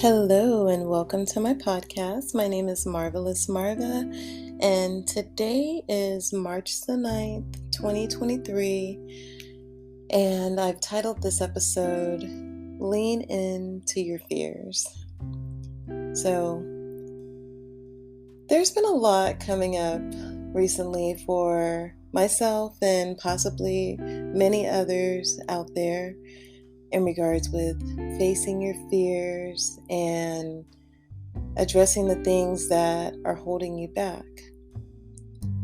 Hello and welcome to my podcast. My name is Marvelous Marva, and today is March the 9th, 2023, and I've titled this episode, Lean Into Your Fears. So, there's been a lot coming up recently for myself and possibly many others out there in regards with facing your fears and addressing the things that are holding you back.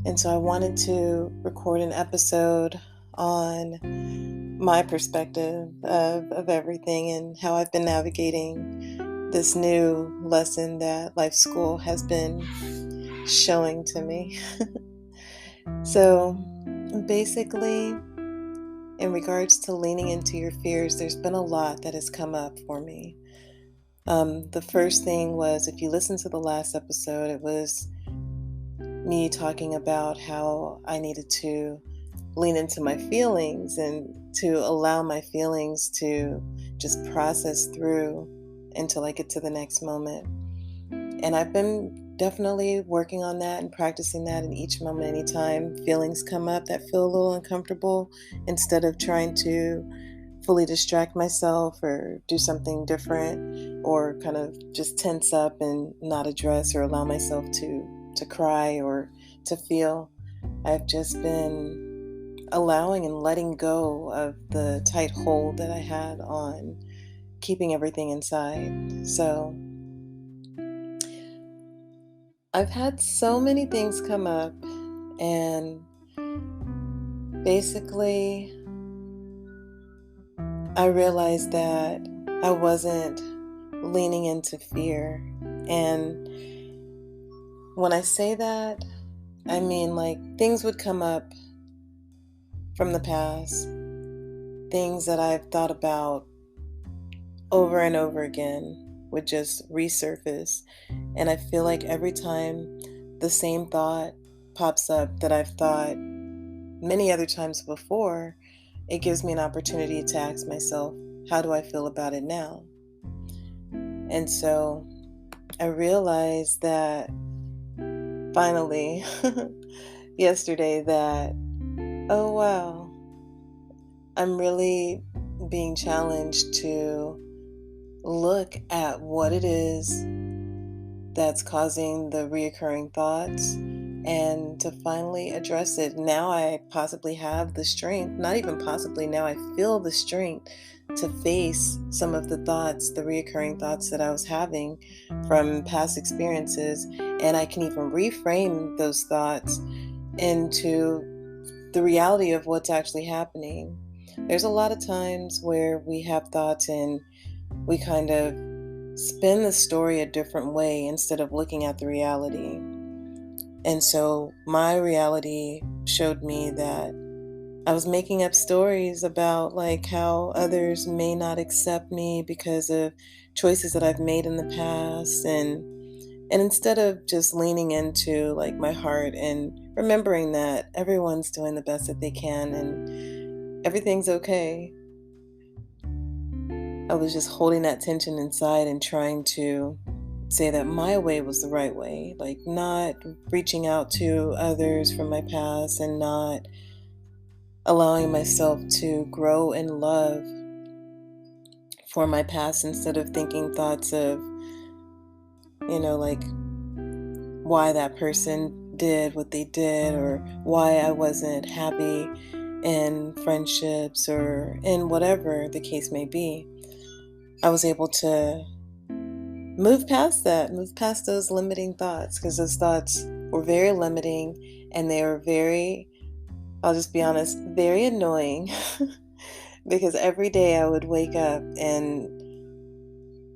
And so I wanted to record an episode on my perspective of everything and how I've been navigating this new lesson that life school has been showing to me. So basically, in regards to leaning into your fears, there's been a lot that has come up for me. The first thing was, if you listen to the last episode, it was me talking about how I needed to lean into my feelings and to allow my feelings to just process through until I get to the next moment. And I've been definitely working on that and practicing that in each moment. Anytime feelings come up that feel a little uncomfortable, instead of trying to fully distract myself or do something different or kind of just tense up and not address or allow myself to cry or to feel, I've just been allowing and letting go of the tight hold that I had on keeping everything inside. So I've had so many things come up, and basically I realized that I wasn't leaning into fear. And when I say that, I mean like things would come up from the past, things that I've thought about over and over again would just resurface. And I feel like every time the same thought pops up that I've thought many other times before, it gives me an opportunity to ask myself, how do I feel about it now? And so I realized that finally yesterday that, oh wow, I'm really being challenged to look at what it is that's causing the reoccurring thoughts and to finally address it. Now I possibly have the strength, not even possibly, now I feel the strength to face some of the thoughts, the reoccurring thoughts that I was having from past experiences. And I can even reframe those thoughts into the reality of what's actually happening. There's a lot of times where we have thoughts and we kind of spin the story a different way instead of looking at the reality. And so my reality showed me that I was making up stories about like how others may not accept me because of choices that I've made in the past. And instead of just leaning into like my heart and remembering that everyone's doing the best that they can and everything's okay, I was just holding that tension inside and trying to say that my way was the right way, like not reaching out to others from my past and not allowing myself to grow in love for my past instead of thinking thoughts of, like why that person did what they did or why I wasn't happy in friendships or in whatever the case may be. I was able to move past those limiting thoughts, because those thoughts were very limiting and they were very, I'll just be honest, very annoying because every day I would wake up and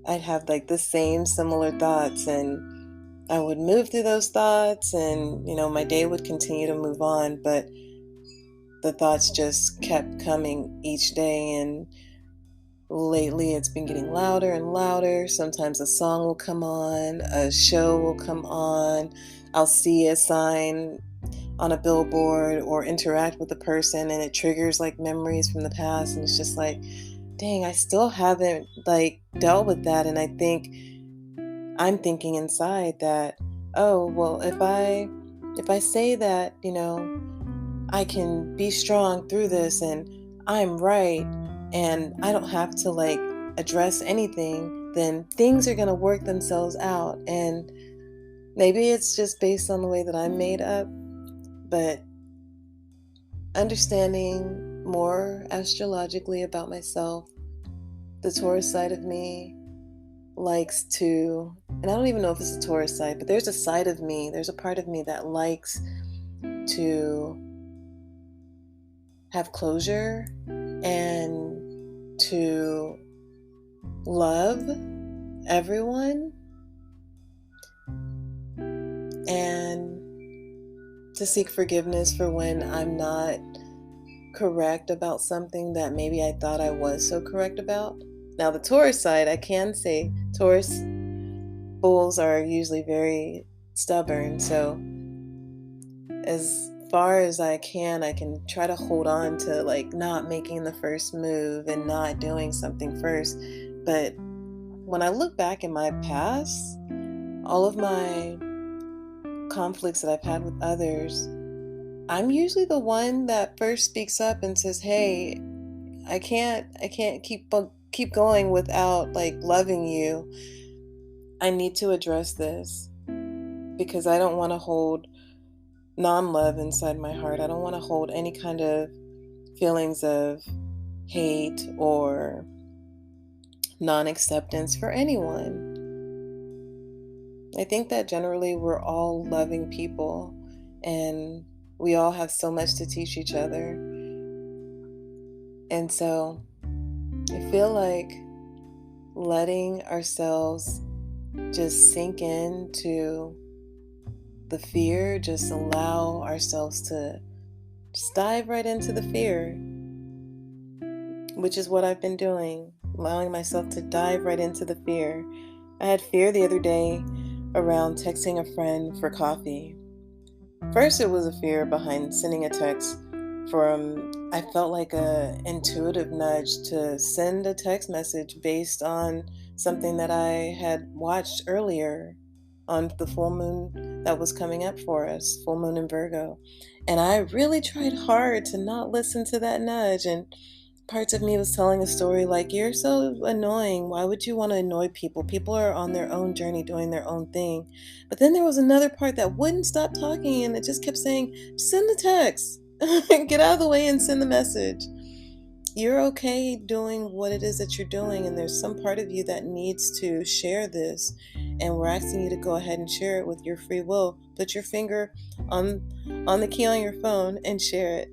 I'd have like the same similar thoughts and I would move through those thoughts and, my day would continue to move on, but the thoughts just kept coming each day. And lately it's been getting louder and louder. Sometimes a song will come on, a show will come on, I'll see a sign on a billboard or interact with a person and it triggers like memories from the past, and it's just like, dang, I still haven't like dealt with that. And I'm thinking inside that, oh, well, if I say that, I can be strong through this and I'm right and I don't have to like address anything, then things are going to work themselves out. And maybe it's just based on the way that I'm made up, but understanding more astrologically about myself, the Taurus side of me likes to, and I don't even know if it's a Taurus side, but there's a side of me, there's a part of me that likes to have closure and to love everyone and to seek forgiveness for when I'm not correct about something that maybe I thought I was so correct about. Now, the Taurus side, I can say Taurus bulls are usually very stubborn. So, as far as I can try to hold on to like not making the first move and not doing something first. But when I look back in my past, all of my conflicts that I've had with others, I'm usually the one that first speaks up and says, "Hey, I can't keep going without like loving you. I need to address this because I don't want to hold non-love inside my heart. I don't want to hold any kind of feelings of hate or non-acceptance for anyone." I think that generally we're all loving people and we all have so much to teach each other. And so I feel like letting ourselves just sink into the fear, just allow ourselves to just dive right into the fear, which is what I've been doing, allowing myself to dive right into the fear. I had fear the other day around texting a friend for coffee. First, it was a fear behind sending a text I felt like a intuitive nudge to send a text message based on something that I had watched earlier on the full moon that was coming up for us, full moon in Virgo. And I really tried hard to not listen to that nudge. And parts of me was telling a story like, "You're so annoying. Why would you want to annoy people? People are on their own journey doing their own thing." But then there was another part that wouldn't stop talking and it just kept saying, "Send the text. Get out of the way and send the message. You're okay doing what it is that you're doing, and there's some part of you that needs to share this. And we're asking you to go ahead and share it with your free will. Put your finger on the key on your phone and share it."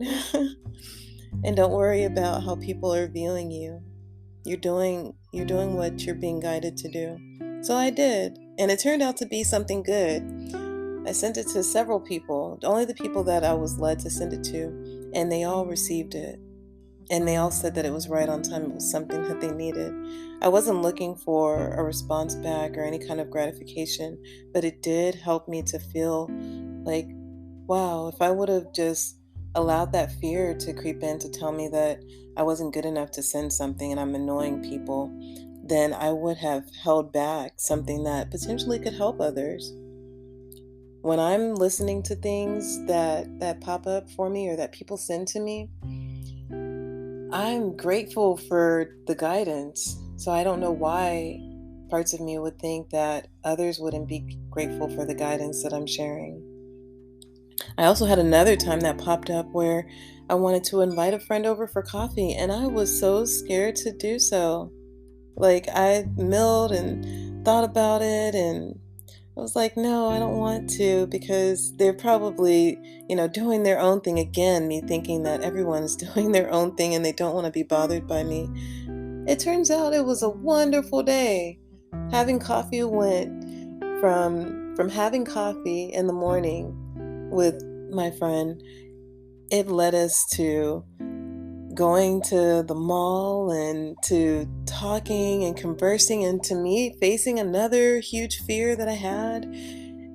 And don't worry about how people are viewing you. You're doing what you're being guided to do. So I did, and it turned out to be something good. I sent it to several people, only the people that I was led to send it to, and they all received it. And they all said that it was right on time. It was something that they needed. I wasn't looking for a response back or any kind of gratification, but it did help me to feel like, wow, if I would have just allowed that fear to creep in to tell me that I wasn't good enough to send something and I'm annoying people, then I would have held back something that potentially could help others. When I'm listening to things that pop up for me or that people send to me, I'm grateful for the guidance. So I don't know why parts of me would think that others wouldn't be grateful for the guidance that I'm sharing. I also had another time that popped up where I wanted to invite a friend over for coffee and I was so scared to do so. Like I milled and thought about it and I was like, no, I don't want to because they're probably, doing their own thing again, me thinking that everyone's doing their own thing and they don't want to be bothered by me. It turns out it was a wonderful day. Having coffee went from having coffee in the morning with my friend, it led us to going to the mall and to talking and conversing and to me facing another huge fear that I had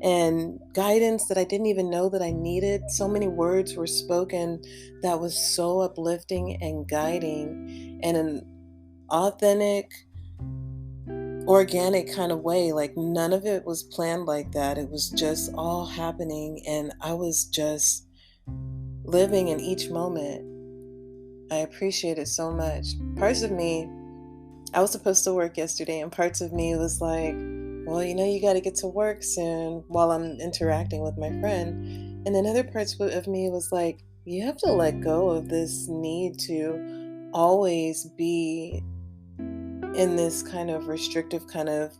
and guidance that I didn't even know that I needed. So many words were spoken that was so uplifting and guiding. And authentic, organic kind of way. Like none of it was planned like that. It was just all happening, and I was just living in each moment. I appreciate it so much. Parts of me, I was supposed to work yesterday, and parts of me was like, well, you got to get to work soon while I'm interacting with my friend. And then other parts of me was like, you have to let go of this need to always be in this kind of restrictive kind of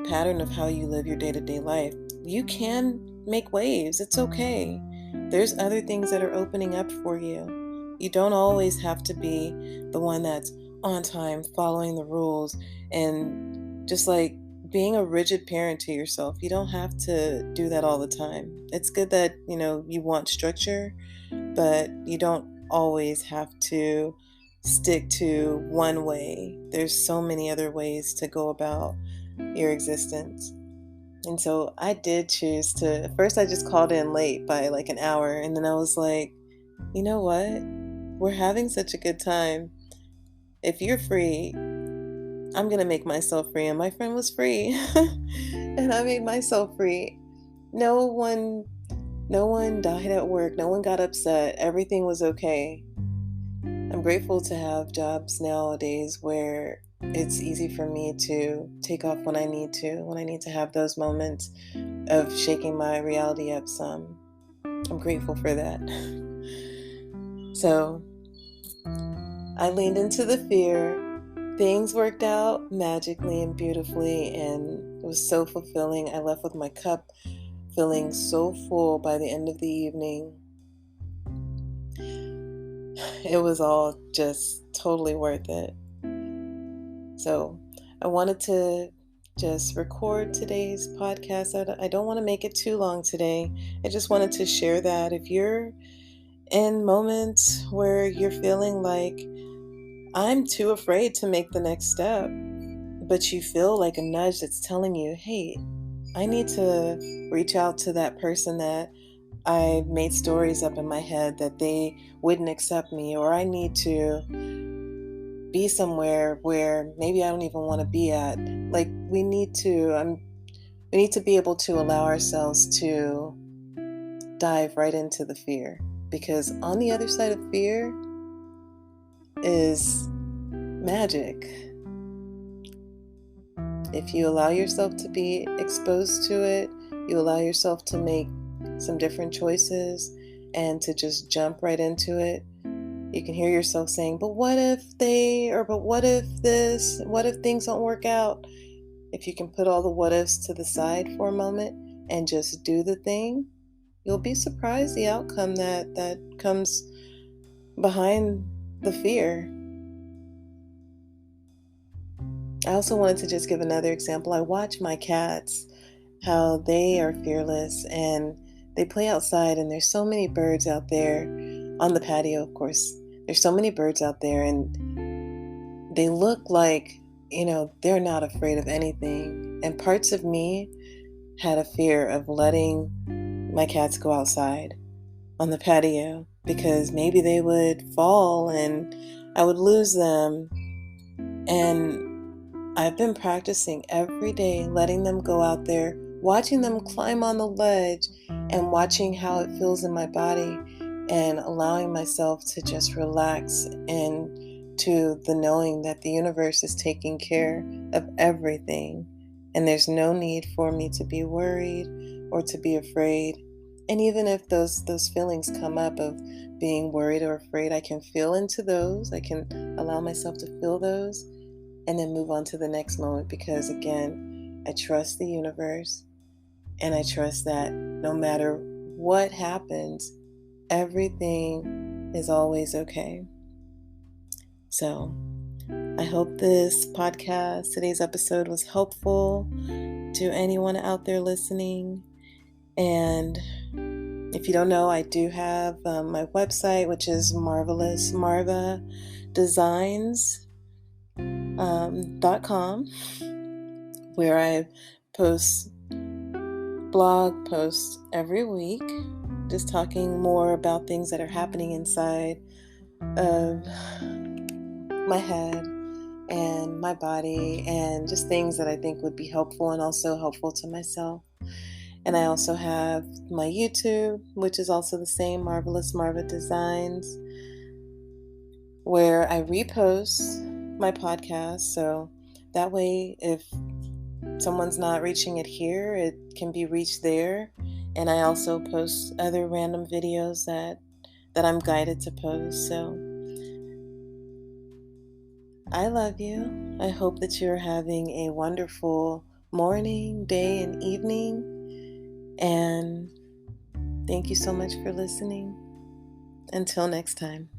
pattern of how you live your day-to-day life. You can make waves. It's okay. There's other things that are opening up for you. You don't always have to be the one that's on time, following the rules, and just like being a rigid parent to yourself. You don't have to do that all the time. It's good that, you want structure, but you don't always have to stick to one way. There's so many other ways to go about your existence. And so I did choose to, at first I just called in late by like an hour, and then I was like, you know what? We're having such a good time. If you're free, I'm going to make myself free. And my friend was free. And I made myself free. No one died at work. No one got upset. Everything was okay. I'm grateful to have jobs nowadays where it's easy for me to take off when I need to have those moments of shaking my reality up some. I'm grateful for that. So I leaned into the fear. Things worked out magically and beautifully, and it was so fulfilling. I left with my cup feeling so full by the end of the evening. It was all just totally worth it. So I wanted to just record today's podcast. I don't want to make it too long today. I just wanted to share that if you're in moments where you're feeling like I'm too afraid to make the next step, but you feel like a nudge that's telling you, hey, I need to reach out to that person that I made stories up in my head that they wouldn't accept me, or I need to be somewhere where maybe I don't even want to be at. Like we need to be able to allow ourselves to dive right into the fear, because on the other side of fear is magic. If you allow yourself to be exposed to it, you allow yourself to make some different choices and to just jump right into it. You can hear yourself saying, but what if but what if this, what if things don't work out? If you can put all the what ifs to the side for a moment and just do the thing, you'll be surprised the outcome that comes behind the fear. I also wanted to just give another example. I watch my cats, how they are fearless, and they play outside, and there's so many birds out there on the patio, of course. There's so many birds out there, and they look like, they're not afraid of anything. And parts of me had a fear of letting my cats go outside on the patio because maybe they would fall and I would lose them. And I've been practicing every day, letting them go out there, watching them climb on the ledge and watching how it feels in my body, and allowing myself to just relax into the knowing that the universe is taking care of everything. And there's no need for me to be worried or to be afraid. And even if those feelings come up of being worried or afraid, I can feel into those. I can allow myself to feel those and then move on to the next moment, because again, I trust the universe, and I trust that no matter what happens, everything is always okay. So I hope this podcast, today's episode, was helpful to anyone out there listening. And if you don't know, I do have my website, which is ∈ where I post blog posts every week, just talking more about things that are happening inside of my head, and my body, and just things that I think would be helpful and also helpful to myself. And I also have my YouTube, which is also the same, Marvelous Marva Designs, where I repost my podcast. So that way, if someone's not reaching it here, it can be reached there. And I also post other random videos that I'm guided to post. So I love you. I hope that you're having a wonderful morning, day, and evening. And thank you so much for listening. Until next time.